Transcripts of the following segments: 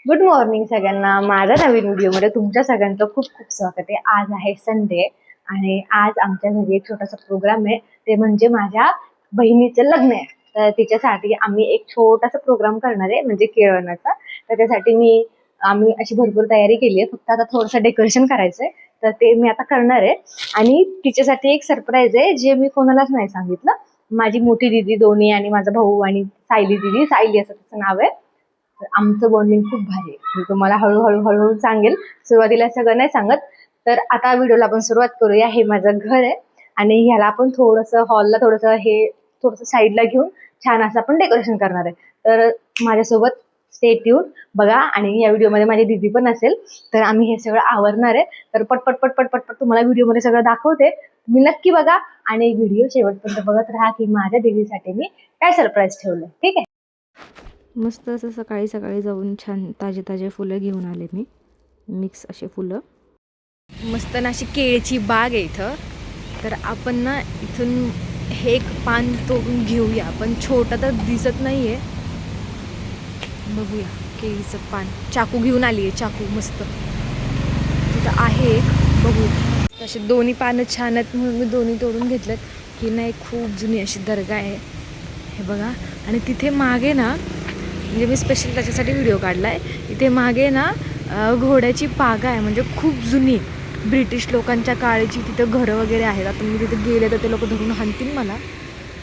Good morning सगळ्यांना. माझ्या नवीन व्हिडिओमध्ये तुमच्या सगळ्यांचं खूप खूप स्वागत आहे. आज आहे संडे आणि आज आमच्या घरी एक छोटासा प्रोग्राम आहे. ते म्हणजे माझ्या बहिणीचं लग्न आहे. तर तिच्यासाठी आम्ही एक छोटासा प्रोग्राम करणार आहे, म्हणजे केळवणाचा. तर त्यासाठी आम्ही अशी भरपूर तयारी केली आहे. फक्त आता थोडंसं डेकोरेशन करायचं आहे, तर ते मी आता करणार आहे. आणि तिच्यासाठी एक सरप्राईज आहे, जे मी कोणालाच नाही सांगितलं. माझी मोठी दिदी दोन्ही आणि माझा भाऊ आणि सायली दिदी, सायली असं तिचं नाव आहे. तर आमचं बॉन्डिंग खूप भारी आहे. मी तुम्हाला हळूहळू हळूहळू सांगेल. सुरुवातीला सगळं नाही सांगत. तर आता व्हिडिओला आपण सुरुवात करूया. हे माझं घर आहे आणि ह्याला आपण थोडंसं हॉलला थोडंसं साईडला घेऊन छान असं आपण डेकोरेशन करणार आहे. तर माझ्यासोबत स्टे ट्यून बघा. आणि या व्हिडिओमध्ये माझी दीदी पण असेल. तर आम्ही हे सगळं आवरणार आहे. तर पटपट पटपट पटपट तुम्हाला व्हिडिओमध्ये सगळं दाखवते. तुम्ही नक्की बघा आणि व्हिडिओ शेवटपर्यंत बघत राहा की माझ्या दीदीसाठी मी काय सरप्राईज ठेवलंय. ठीक आहे. मस्त असं सकाळी सकाळी जाऊन छान ताजे ताजे फुलं घेऊन आले मी. मिक्स असे फुलं. मस्त ना अशी केळीची बाग आहे इथं. तर आपण ना इथून हे एक पान तोडून घेऊया. पण छोटं तर दिसत नाही आहे. बघूया केळीचं पान. चाकू घेऊन आली आहे. चाकू मस्त तिथं आहे एक. बघूया. असे दोन्ही पानं छान आहेत म्हणून मी दोन्ही तोडून घेतलेत. ही ना एक खूप जुनी अशी दर्गा आहे. हे बघा. आणि तिथे मागे ना, म्हणजे मी स्पेशल त्याच्यासाठी व्हिडिओ काढला आहे. इथे मागे ना घोड्याची पागा आहे. म्हणजे खूप जुनी ब्रिटिश लोकांच्या काळची तिथं घरं वगैरे आहेत. आता मी तिथे गेले तर ते लोक धरून हाणतील मला.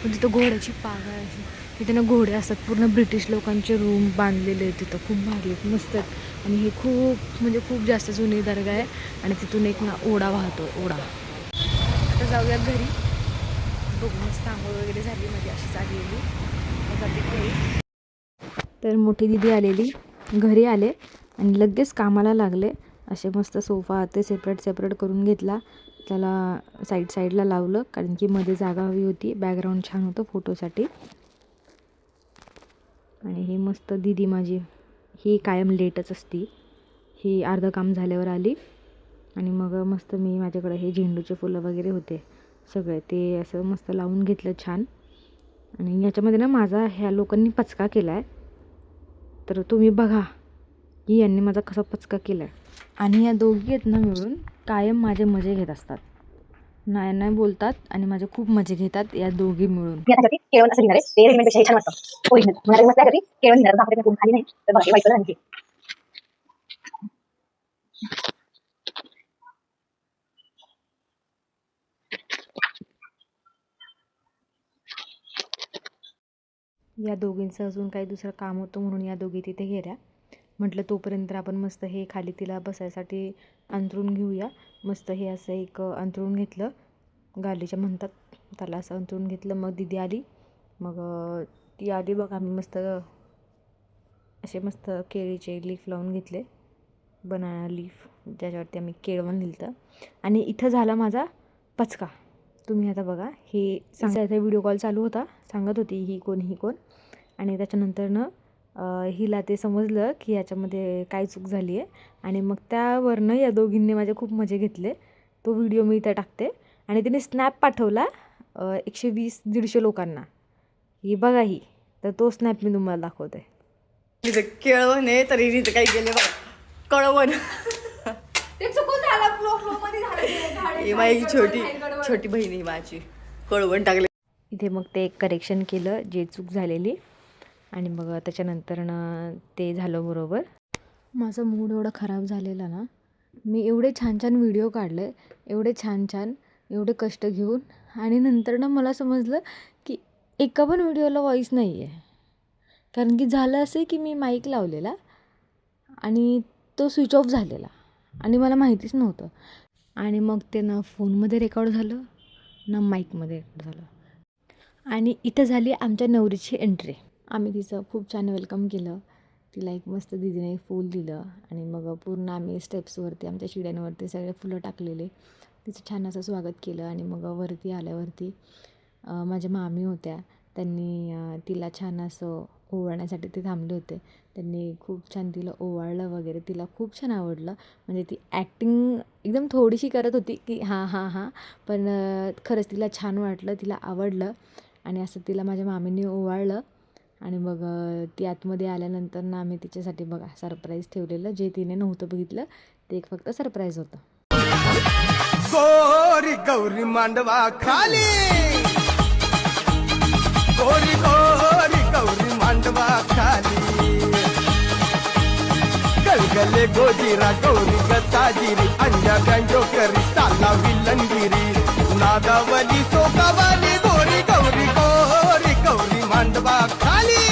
पण तिथं घोड्याची पागा आहे अशी. तिथे ना घोडे असतात. पूर्ण ब्रिटिश लोकांचे रूम बांधलेले आहेत तिथं. खूप भारी आहेत, मस्त आहेत. आणि हे खूप जास्त जुनी दर्गा आहे. आणि तिथून एक ना ओढा वाहतो. ओढा. आता जाऊया घरी. बघू. मस्त आंघोळ वगैरे झाली. म्हणजे अशीच आलेली. तर मोठी दिदी आलेली. घरी आले आणि लगेच कामाला लागले. असे मस्त सोफा ते सेपरेट करून घेतला. त्याला साईडला लावलं, कारण की मध्ये जागा हवी होती. बॅकग्राऊंड छान होतं फोटोसाठी. आणि ही मस्त दिदी माझी, ही कायम लेटच असती. ही अर्धं काम झाल्यावर आली. आणि मग मस्त मी माझ्याकडे हे झेंडूचे फुलं वगैरे होते सगळे, ते असं मस्त लावून घेतलं छान. आणि याच्यामध्ये ना माझा ह्या लोकांनी पचका केला आहे. तर तुम्ही बघा की यांनी माझा कसा पचका केला आहे. आणि या दोघी आहेत ना मिळून कायम माझे मजे घेत असतात. नाही बोलतात आणि माझे खूप मजे घेतात या दोघी मिळून. केळवण असं घेणार आहे. ते रेडीमेड छान वाटतं. ओरिजिनल मला मस्त आहे. केळवण घेणार दाखवते कोण खाली नाही. तर बघा वाईट कलर आणखी. या दोघींचं अजून काही दुसरं काम होतं म्हणून या दोघी तिथे गेल्या. म्हटलं तोपर्यंत आपण मस्त हे खाली तिला बसायसाठी अंथरून घेऊया. मस्त हे असं एक अंथरून घेतलं. गालीच्या म्हणतात त्याला. असं अंथरून घेतलं. मग दिदी आली. मग ती आली बघ. आम्ही मस्त केळीचे लीफ लावून घेतले. बनाना लीफ, ज्याच्यावरती आम्ही केळवण लिहिलं. आणि इथं झाला माझा पचका. तुम्ही आता बघा. हे सांगायचा व्हिडिओ कॉल चालू होता. सांगत होती ही कोण. आणि त्याच्यानंतरनं हिला ते समजलं की याच्यामध्ये काय चूक झाली आहे. आणि मग त्यावरनं या दोघींनी माझे खूप मजे घेतले. तो व्हिडिओ मी इथं टाकते. आणि तिने स्नॅप पाठवला 120-150 लोकांना. ही बघा ही. तर तो स्नॅप मी तुम्हाला दाखवते. केळवण आहे तरी तिथं काही गेले बघा. कळवण. ते चुकून झालं. फ्लो मध्ये झालं. ही माझी छोटी बहिणी माझी. कळवण टाकले. इथे मग ते एक करेक्शन केलं जे चूक झालेली. आणि मग त्याच्यानंतरनं ते झालं बरोबर. माझा मूड एवढा खराब झालेला ना. मी एवढे छान व्हिडिओ काढले. एवढे छान एवढे कष्ट घेऊन. आणि नंतरनं मला समजलं की एका पण व्हिडिओला व्हॉईस नाही आहे. कारण की झालं असं की मी माईक लावलेला आणि तो स्विच ऑफ झालेला. आणि मला माहितीच नव्हतं. आणि मग ते ना फोनमध्ये रेकॉर्ड झालं ना माईकमध्ये रेकॉर्ड झालं. आणि इथं झाली आमच्या नवरीची एंट्री. आम्ही तिचं खूप छान वेलकम केलं. तिला एक मस्त दीदीने फूल दिलं. आणि मग पूर्ण आम्ही स्टेप्सवरती आमच्या शिड्यांवरती सगळे फुलं टाकलेले. तिचं छान असं स्वागत केलं. आणि मग वरती आल्यावरती माझ्या मामी होत्या. त्यांनी तिला छान असं ओवाळण्यासाठी ते थांबले होते. त्यांनी खूप छान तिला ओवाळलं वगैरे. तिला खूप छान आवडलं. म्हणजे ती ॲक्टिंग एकदम थोडीशी करत होती की हां पण खरंच तिला छान वाटलं. तिला आवडलं. आणि असं तिला माझ्या मामींनी ओवाळलं. आणि मग ती आतमध्ये आल्यानंतर ना आम्ही तिच्यासाठी बघा सरप्राईज ठेवलेलं, जे तिने नव्हतं बघितलं ते एक फक्त सरप्राईज होतं. गोरी गौरी मांडवा खाली, गोरी गोरी गौरी मांडवा खाली, गलगले गोजीरा गौरी गताजिरी, अंजा गंजो करी साला विलंगिरी, नादावली सोकावाली, गोरी गौरी गोरी गौरी मांडवा खाली.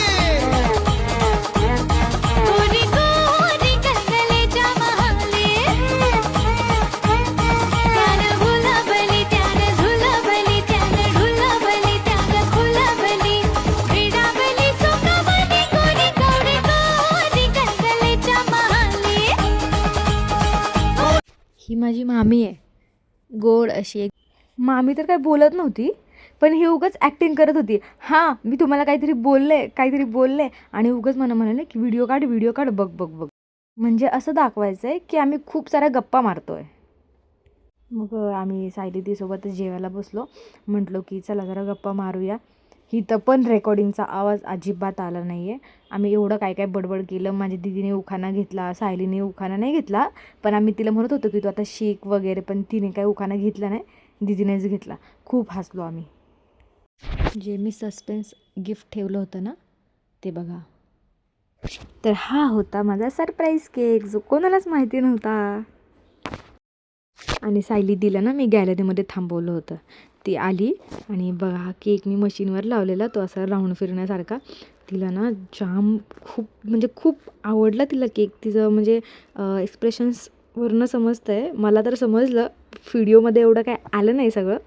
ही माझी मामी आहे, गोड अशी एक. मामी तर काय बोलत नव्हती, पण ही उगाच ॲक्टिंग करत होती. हां, मी तुम्हाला काहीतरी बोलले आणि उगाच मला म्हणाले की व्हिडिओ काढ, बघ बघ बघ. म्हणजे असं दाखवायचं आहे की आम्ही खूप साऱ्या गप्पा मारतो आहे. मग आम्ही सायलीदीसोबतच जेवायला बसलो. म्हटलो की चला जरा गप्पा मारूया. इथं पण रेकॉर्डिंगचा आवाज अजिबात आला नाही आहे. आम्ही एवढं काय बडबड केलं. माझ्या दीदीने उखाणा घेतला, सायलीने उखाणा नाही घेतला, पण आम्ही तिला म्हणत होतो की तू आता शिक वगैरे, पण तिने काय उखाणा घेतला नाही, दीदीनेच घेतला. खूप हसलो आम्ही. जे मी सस्पेन्स गिफ्ट ठेवलं होतं ना ते बघा. तर हा होता माझा सरप्राईज केक, जो कोणालाच माहिती नव्हता. आणि सायली दिला ना, मी गॅलरीमध्ये थांबवलं होतं. ती आली आणि बघा हा केक मी मशीनवर लावलेला, तो असा राऊंड फिरण्यासारखा. तिला ना जाम खूप आवडला तिला केक. तिचं म्हणजे एक्सप्रेशन्सवरनं समजतं आहे. मला तर समजलं, व्हिडिओमध्ये एवढं काय आलं नाही सगळं,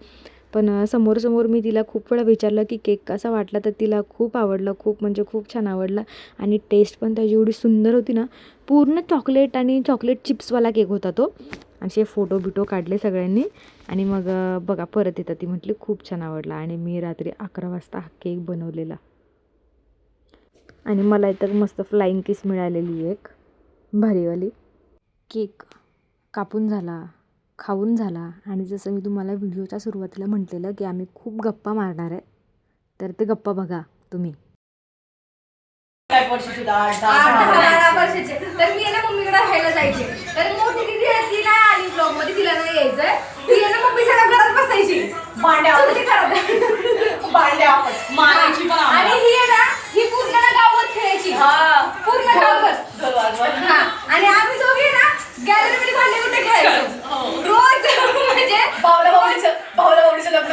पण समोर मी तिला खूप वेळा विचारलं की केक कसा वाटला, तर तिला खूप आवडला, खूप छान आवडला. आणि टेस्ट पण त्याची एवढी सुंदर होती ना, पूर्ण चॉकलेट आणि चॉकलेट चिप्सवाला केक होता तो. असे फोटो काढले सगळ्यांनी. आणि मग बघा परत येतं, ती म्हटली खूप छान आवडला. आणि मी रात्री 11 वाजता हा केक बनवलेला. आणि मला इतर मस्त फ्लाइंग किस मिळालेली एक भारीवाली. केक कापून झाला, खाऊन झाला. आणि जसं मी तुम्हाला व्हिडिओच्या सुरुवातीला म्हटलेलं की आम्ही खूप गप्पा मारणार आहे, तर ते गप्पा बघा तुम्ही. 8-10 वर्षाचे. तर मी आहे ना मम्मीकडे राहायला जायचे. तर मोठी दिदी आहे, ती नाही आली ब्लॉग मध्ये, तिला नाही यायचंय. ती आहे ना मम्मी सगळं घरात बसायची, मारायची पण. आणि ही आहे ना, ही पूर्ण ना गावात खेळायची, पूर्ण गावभर. आणि आम्ही दोघे ना गॅलरीमध्ये भांडे कुठे खेळायचो रोज. म्हणजे भाऊला लग्न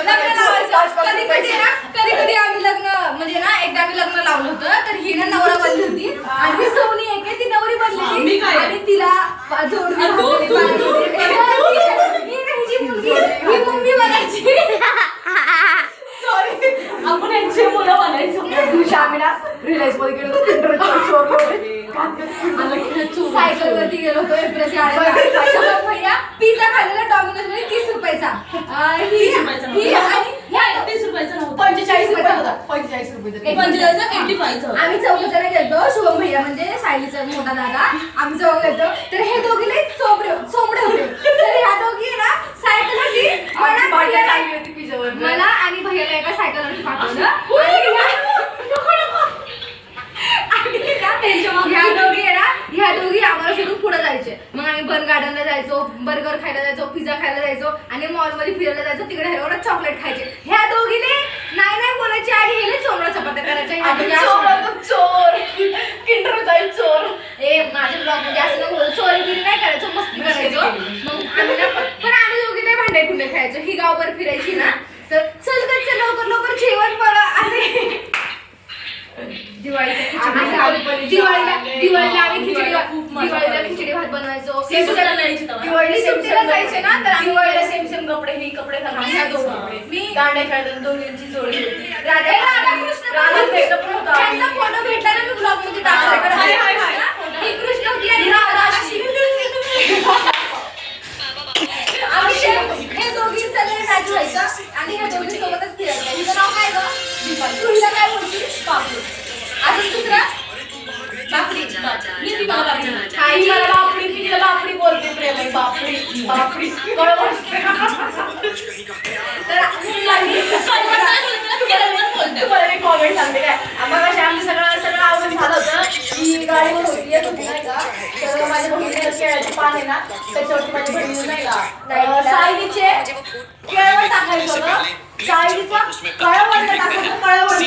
कधी आम्ही लग्न, म्हणजे ना एकदा आम्ही लग्न लावलं होतं, तर ही ना नवरा बनली होती आणि ही सोनी आहे की ती नवरी बनली आणि तिला जोडवी ही मम्मी बनायची. आपण यांची मुलं बनायचो. आम्ही ना रिलायन्स मध्ये गेलो, सायकल वरती गेलो होतो. भैया पिझ्झा खाल्लेला डॉमिनोज मध्ये 30 रुपयाचा, 30 रुपयाचा नव्हता, 45 रुपयाचा होता. 45 रुपये. आम्ही चौघजण गेलो, शुभम भैया म्हणजे सायलीचा मोठा दादा, आम्ही चौघ गेलो. तर हे दोघीले चोंबडे होते. तर ह्या दोघी ना सायकल होती, मला आणि भैयाला एका सायकलवरती पाठवलं. ह्या दोघी आम्हाला सोडून पुढे जायचे. मग आम्ही बन गार्डनला जायचो, बर्गर खायला जायचो, पिझ्झा खायला जायचो आणि मॉलमध्ये फिरायला जायचो. तिकडे हेरोडा चॉकलेट खायचे. ह्या दोघीने नाही बोलायची आणि हेले चोमडा चपात्या करायच्या. चोर माझ्या ब्लॉग मध्ये असं नको, चोरीगिरी नाही करायचो, मस्ती करायचो. मग आम्ही ना पण आम्ही दोघी नाही भांडे कुंडे खायचो. ही गावभर फिरायची ना, तर चल लवकर जेवण बरं असे. दिवाळीला आम्ही खिचडी भात बनवायचो. दिवाळी सुट्टीला जायचे ना, तर आम्ही दिवाळीला सेम कपडे घालून मी दांड्या खेळताना दोघींची जोडी होती. राधाकृष्ण फोटो भेटला ना, मी ब्लॉग मध्ये टाकला. ही कृष्ण होती आणि राधा अशी. हे दोघी सगळे मॅच व्हायचं आणि ह्या दोघी सोबतच फिरायचं. हिचं नाव काय गं? दीपाली. तू हिला काय बोलतीस? पापडी. अजून दुसरा बापडी. बापडी बोलते प्रेम, बापडी. तुम्हाला एक कॉमेंट सांगते काय आम्हाला आमचं सगळं आवडून झालं होतं की गाडीवर होती येत होती नाही का तर माझ्या बहिणीला केळाचे पान आहे ना त्याच्यावरती माझ्या बहिणीने नाही का सायलीचे केळवण टाकायचं होतं सायलीचं कळवण टाकायचं कळवण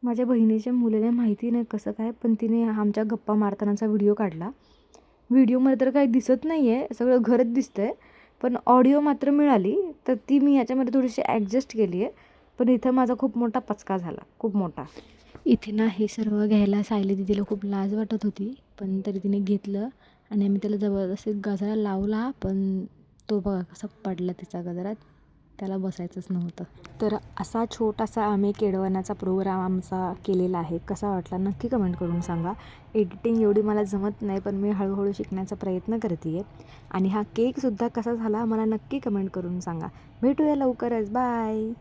माझ्या बहिणीच्या मुलीला माहिती नाही कसं काय, पण तिने आमच्या गप्पा मारतानाचा व्हिडिओ काढला. व्हिडिओमध्ये तर काही दिसत नाही आहे, सगळं घरच दिसतं आहे, पण ऑडिओ मात्र मिळाली. तर ती मी याच्यामध्ये थोडीशी ॲडजस्ट केली आहे. पण इथं माझा खूप मोठा पचका झाला, खूप मोठा. इथे ना हे सर्व घ्यायला सायली दीदीला खूप लाज वाटत होती, पण तरी तिने घेतलं आणि आम्ही त्याला जबरदस्ती गजरा लावला. पण तो बघा कसा पडला तिचा गजरा, त्याला बसायचंच नव्हतं. तर असा छोटासा आम्ही केळवण्याचा प्रोग्राम आमचा केलेला आहे. कसा वाटला नक्की कमेंट करून सांगा. एडिटिंग एवढी मला जमत नाही, पण मी हळूहळू शिकण्याचा प्रयत्न करते आहे. आणि हा केकसुद्धा कसा झाला मला नक्की कमेंट करून सांगा. भेटूया लवकरच. बाय.